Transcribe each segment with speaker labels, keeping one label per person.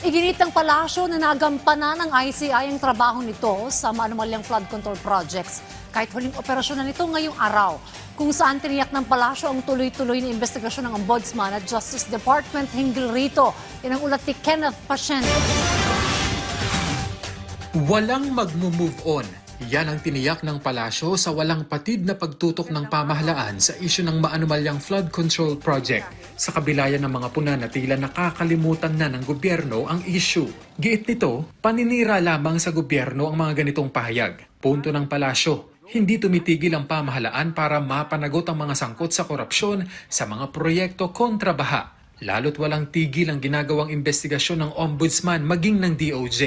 Speaker 1: Iginit ng palasyo na nagampanan ng ICI ang trabaho nito sa maanumalyang flood control projects kahit huling operasyon na nito ngayong araw, kung saan tiniyak ng palasyo ang tuloy-tuloy na investigasyon ng Ombudsman at Justice Department hinggil rito. Yan ang ulat ni Kenneth Pasyente.
Speaker 2: Walang magmo-move on. Yan ang tiniyak ng palasyo sa walang patid na pagtutok ng pamahalaan sa isyu ng maanumalyang flood control project. Sa kabilayan ng mga puna na tila nakakalimutan na ng gobyerno ang isyu. Giit nito, paninira lamang sa gobyerno ang mga ganitong pahayag. Punto ng palasyo, hindi tumitigil ang pamahalaan para mapanagot ang mga sangkot sa korupsyon sa mga proyekto kontra baha. Lalo't walang tigil ang ginagawang investigasyon ng Ombudsman maging ng DOJ.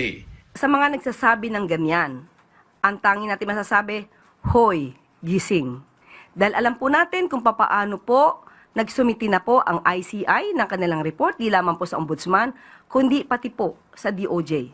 Speaker 3: Sa mga nagsasabi ng ganyan, ang tanging natin masasabi, hoy, gising. Dahil alam po natin kung papaano po nagsumiti na po ang ICI ng kanilang report, di lamang po sa Ombudsman, kundi pati po sa DOJ.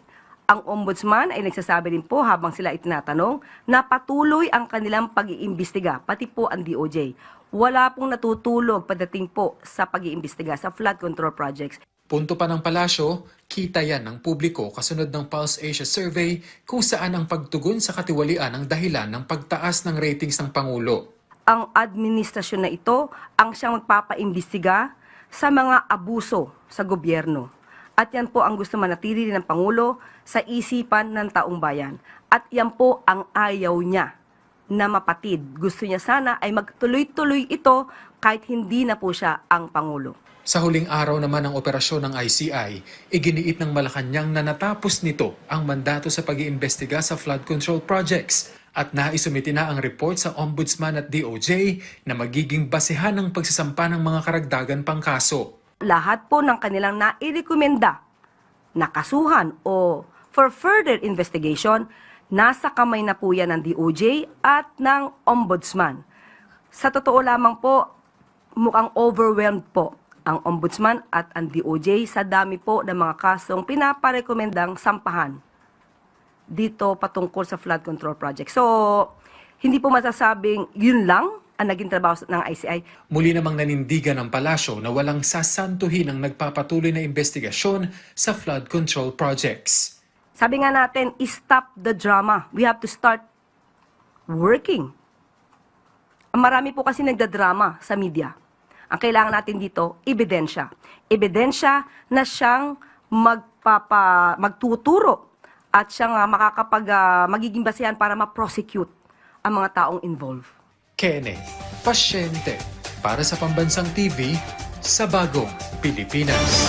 Speaker 3: Ang Ombudsman ay nagsasabi din po habang sila itinatanong na patuloy ang kanilang pag-iimbestiga, pati po ang DOJ. Wala pong natutulog pagdating po sa pag-iimbestiga sa flood control projects.
Speaker 2: Punto pa ng palasyo, kita yan ng publiko kasunod ng Pulse Asia Survey kung saan ang pagtugon sa katiwalian ang dahilan ng pagtaas ng ratings ng Pangulo.
Speaker 3: Ang administrasyon na ito ang siyang magpapaimbestiga sa mga abuso sa gobyerno. At yan po ang gusto manatili ng Pangulo sa isipan ng taong bayan. At yan po ang ayaw niya na mapatid. Gusto niya sana ay magtuloy-tuloy ito kahit hindi na po siya ang Pangulo.
Speaker 2: Sa huling araw naman ng operasyon ng ICI, iginiit ng Malacanang na natapos nito ang mandato sa pag-iimbestiga sa flood control projects at naisumiti na ang report sa Ombudsman at DOJ na magiging basehan ng pagsasampa ng mga karagdagan pang kaso.
Speaker 3: Lahat po ng kanilang nairekomenda na kasuhan o for further investigation, nasa kamay na po yan ng DOJ at ng Ombudsman. Sa totoo lamang po, mukhang overwhelmed po ang Ombudsman at ang DOJ sa dami po ng mga kasong pinaparekomendang sampahan dito patungkol sa flood control project. So, hindi po masasabing yun lang ang naging trabaho ng ICI.
Speaker 2: Muli namang nanindigan ng palasyo na walang sasantuhin ang nagpapatuloy na investigasyon sa flood control projects.
Speaker 3: Sabi nga natin, stop the drama. We have to start working. Marami po kasi nagdadrama sa media. Ang kailangan natin dito, ebidensya. Ebidensya na siyang magtuturo at siyang magiging basehan para ma-prosecute ang mga taong involved.
Speaker 2: Kenneth Pasyente para sa Pambansang TV sa Bagong Pilipinas.